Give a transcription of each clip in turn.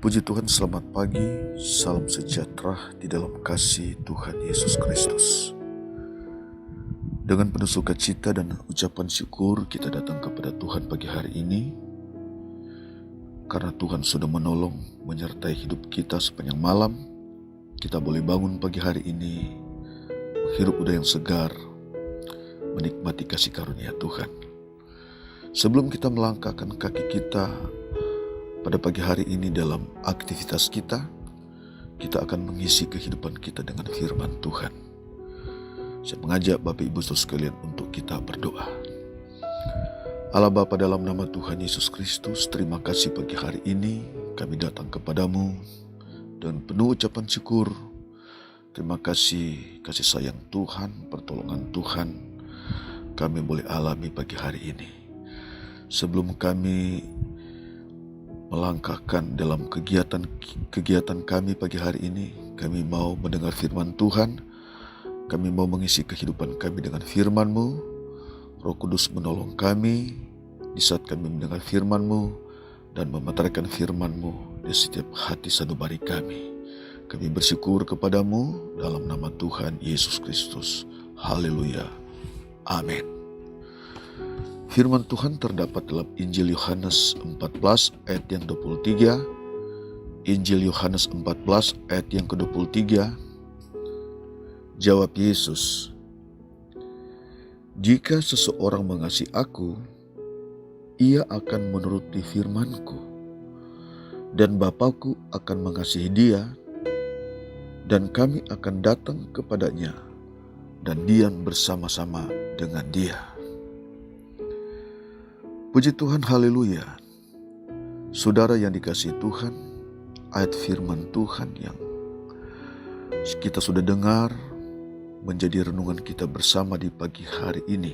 Puji Tuhan, selamat pagi, salam sejahtera di dalam kasih Tuhan Yesus Kristus. Dengan penuh sukacita dan ucapan syukur kita datang kepada Tuhan pagi hari ini, karena Tuhan sudah menolong menyertai hidup kita sepanjang malam. Kita boleh bangun pagi hari ini, menghirup udara yang segar, menikmati kasih karunia Tuhan. Sebelum kita melangkahkan kaki kita pada pagi hari ini dalam aktivitas kita akan mengisi kehidupan kita dengan firman Tuhan. Saya mengajak Bapak Ibu Saudara sekalian untuk kita berdoa. Allah Bapa, dalam nama Tuhan Yesus Kristus, terima kasih pagi hari ini kami datang kepadamu dan penuh ucapan syukur. Terima kasih kasih sayang Tuhan, pertolongan Tuhan kami boleh alami pagi hari ini. Sebelum kami melangkahkan dalam kegiatan kami pagi hari ini, kami mau mendengar firman Tuhan, kami mau mengisi kehidupan kami dengan firman-Mu. Roh Kudus menolong kami di saat kami mendengar firman-Mu dan memeteraikan firman-Mu di setiap hati sanubari kami. Kami bersyukur kepadamu dalam nama Tuhan Yesus Kristus. Haleluya. Amin. Firman Tuhan terdapat dalam Injil Yohanes 14 ayat yang 23. Injil Yohanes 14 ayat yang ke-23. Jawab Yesus, "Jika seseorang mengasihi aku, ia akan menuruti firman-Ku, dan Bapa-Ku akan mengasihi dia, dan kami akan datang kepadanya dan diam bersama-sama dengan dia." Puji Tuhan, haleluya. Saudara yang dikasihi Tuhan, ayat firman Tuhan yang kita sudah dengar menjadi renungan kita bersama di pagi hari ini.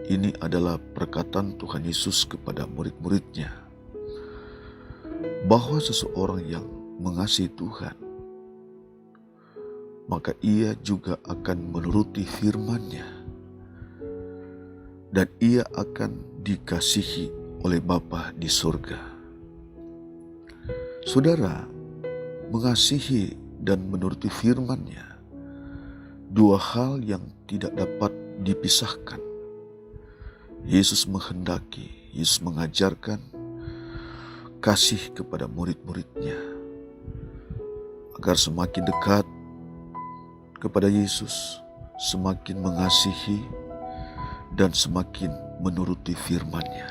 Ini adalah perkataan Tuhan Yesus kepada murid-muridnya, bahwa seseorang yang mengasihi Tuhan, maka ia juga akan menuruti firman-Nya, dan ia akan dikasihi oleh Bapa di surga. Saudara, mengasihi dan menuruti firman-Nya, dua hal yang tidak dapat dipisahkan. Yesus menghendaki, Yesus mengajarkan kasih kepada murid-muridnya agar semakin dekat kepada Yesus, semakin mengasihi dan semakin menuruti firman-Nya.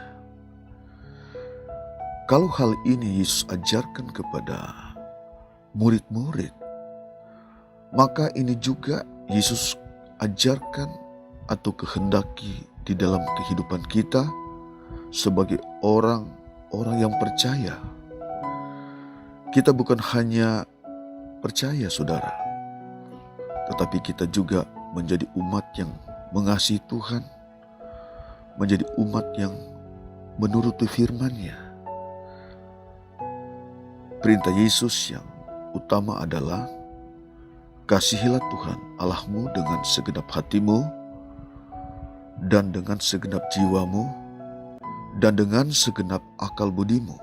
Kalau hal ini Yesus ajarkan kepada murid-murid, maka ini juga Yesus ajarkan atau kehendaki di dalam kehidupan kita sebagai orang-orang yang percaya. Kita bukan hanya percaya, saudara, tetapi kita juga menjadi umat yang mengasihi Tuhan, menjadi umat yang menuruti firman-Nya. Perintah Yesus yang utama adalah kasihilah Tuhan Allahmu dengan segenap hatimu dan dengan segenap jiwamu dan dengan segenap akal budimu.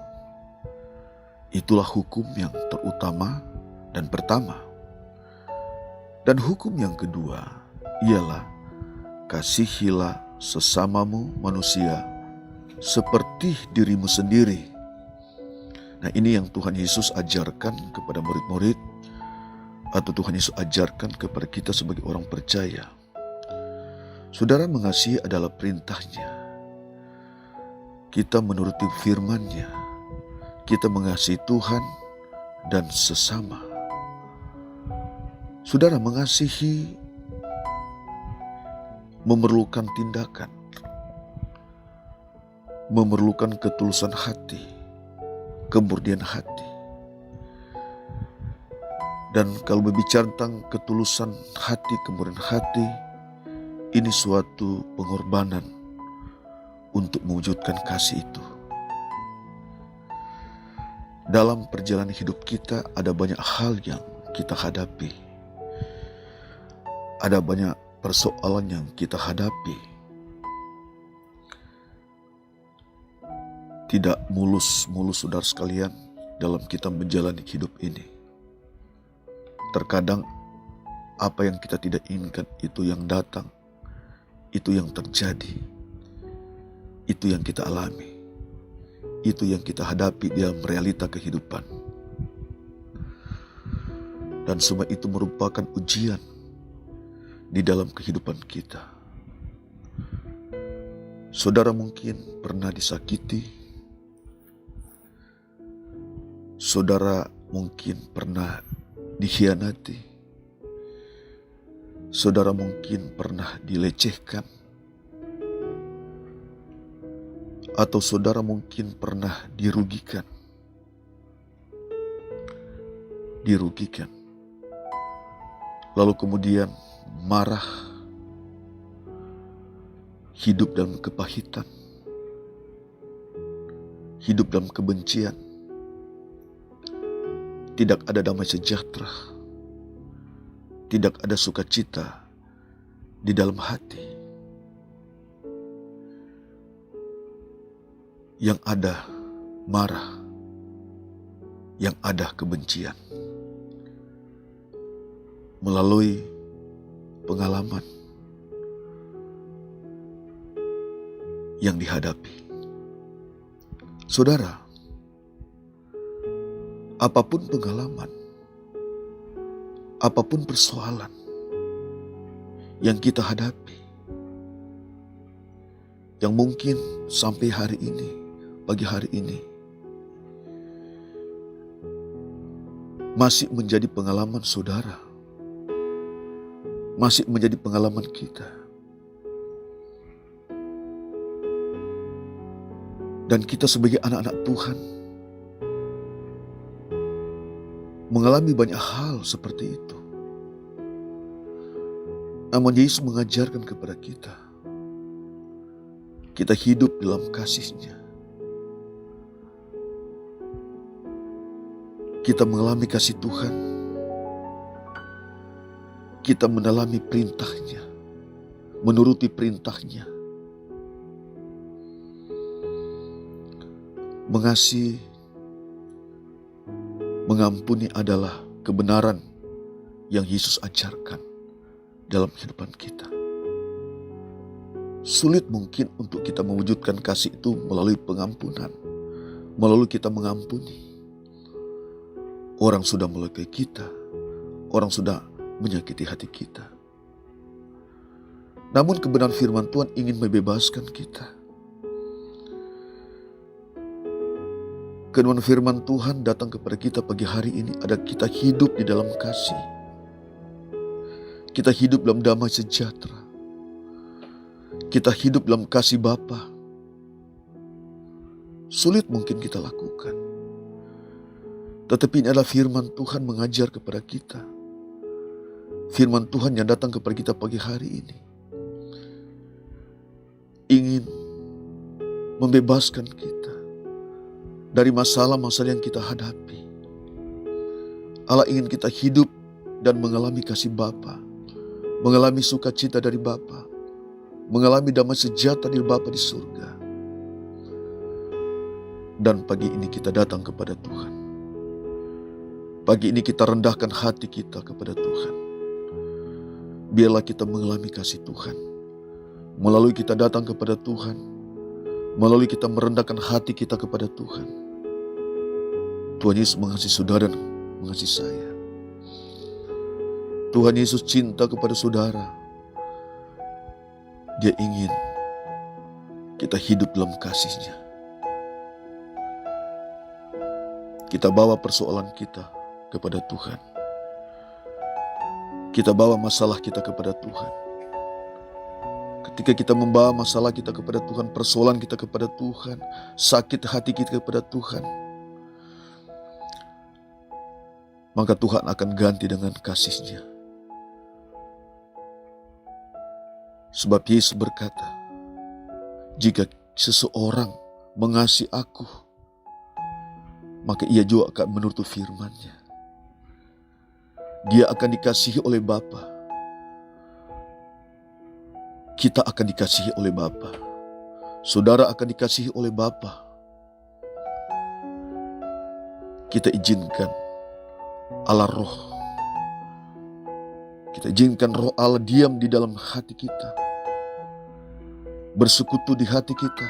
Itulah hukum yang terutama dan pertama. Dan hukum yang kedua ialah kasihilah sesamamu manusia seperti dirimu sendiri. Nah, ini yang Tuhan Yesus ajarkan kepada murid-murid, atau Tuhan Yesus ajarkan kepada kita sebagai orang percaya. Saudara, mengasihi adalah perintah-Nya. Kita menuruti firman-Nya. Kita mengasihi Tuhan dan sesama. Saudara, mengasihi memerlukan tindakan, memerlukan ketulusan hati, kemurnian hati. Dan kalau berbicara tentang ketulusan hati, kemurnian hati, ini suatu pengorbanan untuk mewujudkan kasih itu. Dalam perjalanan hidup kita ada banyak hal yang kita hadapi. Ada banyak persoalan yang kita hadapi. Tidak mulus-mulus, saudara sekalian. dalam kita menjalani hidup ini. Terkadang apa yang kita tidak inginkan itu yang datang, itu yang terjadi, itu yang kita alami, itu yang kita hadapi dalam realita kehidupan. Dan semua itu merupakan ujian di dalam kehidupan kita. Saudara mungkin pernah disakiti, saudara mungkin pernah dikhianati, saudara mungkin pernah dilecehkan, atau saudara mungkin pernah dirugikan. Lalu kemudian marah, hidup dalam kepahitan, hidup dalam kebencian, tidak ada damai sejahtera, tidak ada sukacita di dalam hati. Yang ada marah, yang ada kebencian. Melalui pengalaman yang dihadapi. Saudara, apapun pengalaman, apapun persoalan yang kita hadapi, yang mungkin sampai hari ini, pagi hari ini, masih menjadi pengalaman saudara, masih menjadi pengalaman kita. Dan kita sebagai anak-anak Tuhan mengalami banyak hal seperti itu. Namun Yesus mengajarkan kepada kita hidup dalam kasih-Nya. Kita mengalami kasih Tuhan. Kita mendalami perintah-Nya, menuruti perintah-Nya. Mengasihi, mengampuni adalah kebenaran yang Yesus ajarkan dalam kehidupan kita. Sulit mungkin untuk kita mewujudkan kasih itu melalui pengampunan, melalui kita mengampuni. Orang sudah melukai kita, orang sudah menyakiti hati kita. Namun kebenaran firman Tuhan ingin membebaskan kita. Kebenaran firman Tuhan datang kepada kita pagi hari ini ada kita hidup di dalam kasih. Kita hidup dalam damai sejahtera. Kita hidup dalam kasih Bapa. Sulit mungkin kita lakukan. Tetapi ini adalah firman Tuhan mengajar kepada kita. Firman Tuhan yang datang kepada kita pagi hari ini ingin membebaskan kita dari masalah-masalah yang kita hadapi. Allah ingin kita hidup dan mengalami kasih Bapa, mengalami sukacita dari Bapa, mengalami damai sejahtera dari Bapa di surga. Dan pagi ini kita datang kepada Tuhan. Pagi ini kita rendahkan hati kita kepada Tuhan. Biarlah kita mengalami kasih Tuhan. Melalui kita datang kepada Tuhan. Melalui kita merendahkan hati kita kepada Tuhan. Tuhan Yesus mengasihi saudara dan mengasihi saya. Tuhan Yesus cinta kepada saudara. Dia ingin kita hidup dalam kasih-Nya. Kita bawa persoalan kita kepada Tuhan. Kita bawa masalah kita kepada Tuhan. Ketika kita membawa masalah kita kepada Tuhan, persoalan kita kepada Tuhan, sakit hati kita kepada Tuhan, maka Tuhan akan ganti dengan kasih-Nya. Sebab Yesus berkata, jika seseorang mengasihi aku, maka ia juga akan menuruti firman-Nya. Dia akan dikasihi oleh Bapa. Kita akan dikasihi oleh Bapa. Saudara akan dikasihi oleh Bapa. kita izinkan Allah Roh, kita izinkan Roh Allah diam di dalam hati kita, bersekutu di hati kita,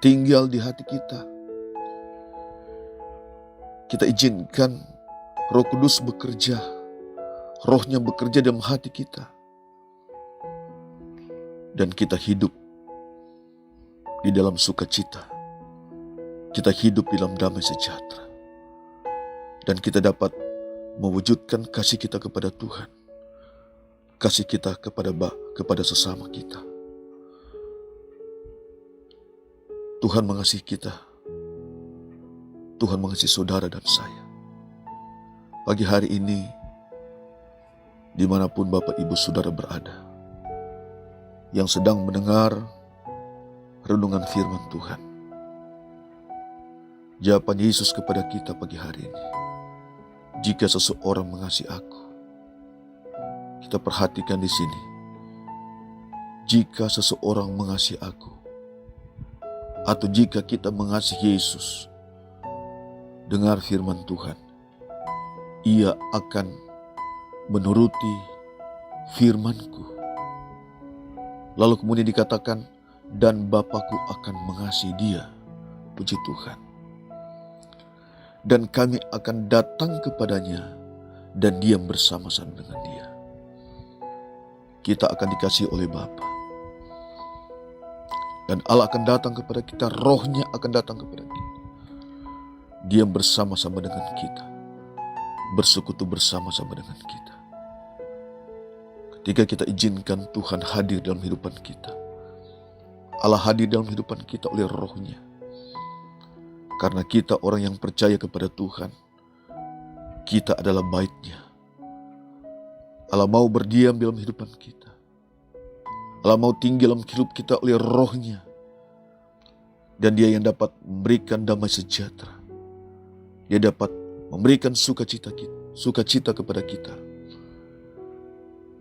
tinggal di hati kita. Kita izinkan Roh Kudus bekerja, Rohnya bekerja dalam hati kita. Dan kita hidup di dalam sukacita. Kita hidup di dalam damai sejahtera. Dan kita dapat mewujudkan kasih kita kepada Tuhan. Kasih kita kepada sesama kita. Tuhan mengasihi kita. Tuhan mengasihi saudara dan saya. Pagi hari ini, dimanapun Bapak Ibu Saudara berada, yang sedang mendengar renungan firman Tuhan, jawaban Yesus kepada kita pagi hari ini, jika seseorang mengasihi aku, kita perhatikan di sini, jika seseorang mengasihi aku, atau jika kita mengasihi Yesus, dengar firman Tuhan, Ia akan menuruti firman-Ku. Lalu kemudian dikatakan, dan Bapa-Ku akan mengasihi dia. Puji Tuhan. Dan kami akan datang kepadanya dan diam bersama-sama dengan dia. Kita akan dikasihi oleh Bapa. Dan Allah akan datang kepada kita, Rohnya akan datang kepada kita. Diam bersama-sama dengan kita, bersekutu bersama-sama dengan kita. Ketika kita izinkan Tuhan hadir dalam kehidupan kita, Allah hadir dalam kehidupan kita oleh Roh-Nya. Karena kita orang yang percaya kepada Tuhan, kita adalah bait-Nya. Allah mau berdiam dalam kehidupan kita. Allah mau tinggal dalam hidup kita oleh Roh-Nya. Dan Dia yang dapat memberikan damai sejahtera. Dia dapat memberikan sukacita kepada kita.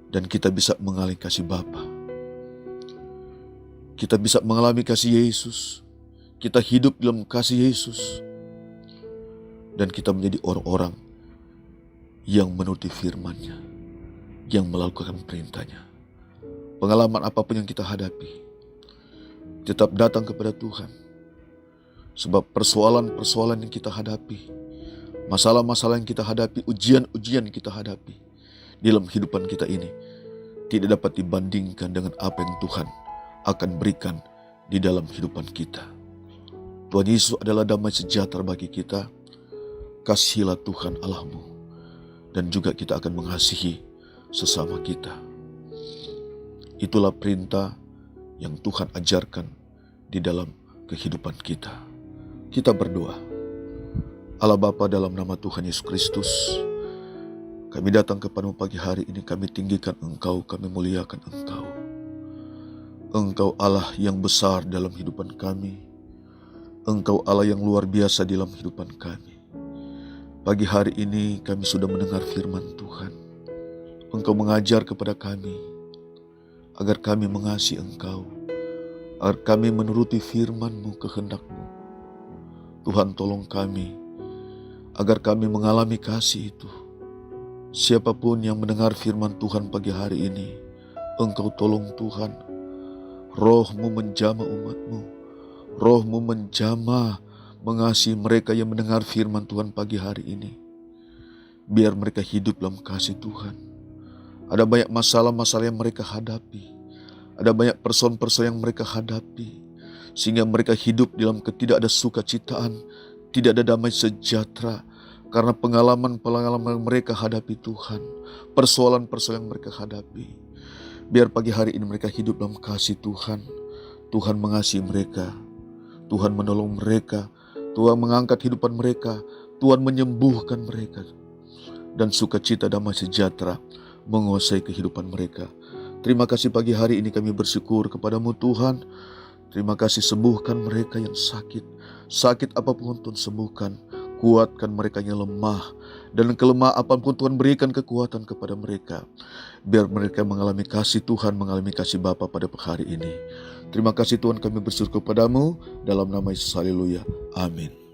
Dan kita bisa mengalami kasih Bapa. Kita bisa mengalami kasih Yesus. Kita hidup dalam kasih Yesus. Dan kita menjadi orang-orang yang menuruti firman-Nya, yang melakukan perintah-Nya. Pengalaman apapun yang kita hadapi, tetap datang kepada Tuhan. Sebab persoalan-persoalan yang kita hadapi, masalah-masalah yang kita hadapi, ujian-ujian yang kita hadapi dalam kehidupan kita ini tidak dapat dibandingkan dengan apa yang Tuhan akan berikan di dalam kehidupan kita. Tuhan Yesus adalah damai sejahtera bagi kita. Kasihilah Tuhan Allahmu, dan juga kita akan mengasihi sesama kita. Itulah perintah yang Tuhan ajarkan di dalam kehidupan kita. Kita berdoa. Allah Bapa, dalam nama Tuhan Yesus Kristus, kami datang kepadamu pagi hari ini, kami tinggikan Engkau, kami muliakan Engkau. Engkau Allah yang besar dalam kehidupan kami. Engkau Allah yang luar biasa dalam kehidupan kami. Pagi hari ini kami sudah mendengar firman Tuhan. Engkau mengajar kepada kami agar kami mengasihi Engkau, agar kami menuruti firman-Mu, kehendak-Mu. Tuhan, tolong kami agar kami mengalami kasih itu. Siapapun yang mendengar firman Tuhan pagi hari ini, Engkau tolong Tuhan. Roh-Mu menjamah umat-Mu. Roh-Mu menjamah mengasihi mereka yang mendengar firman Tuhan pagi hari ini. Biar mereka hidup dalam kasih Tuhan. Ada banyak masalah-masalah yang mereka hadapi. Ada banyak persoalan-persoalan yang mereka hadapi. Sehingga mereka hidup dalam tidak ada sukacitaan, tidak ada damai sejahtera. Karena pengalaman-pengalaman yang mereka hadapi Tuhan. Persoalan-persoalan yang mereka hadapi. Biar pagi hari ini mereka hidup dalam kasih Tuhan. Tuhan mengasihi mereka. Tuhan menolong mereka. Tuhan mengangkat kehidupan mereka. Tuhan menyembuhkan mereka. Dan sukacita damai sejahtera menguasai kehidupan mereka. Terima kasih pagi hari ini kami bersyukur kepadamu Tuhan. Terima kasih, sembuhkan mereka yang sakit. Sakit apapun Tuhan sembuhkan. Kuatkan mereka yang lemah. Dan kelemah apapun Tuhan berikan kekuatan kepada mereka. Biar mereka mengalami kasih Tuhan, mengalami kasih Bapa pada hari ini. Terima kasih Tuhan, kami bersyukur kepadamu. Dalam nama Yesus, haleluya. Amin.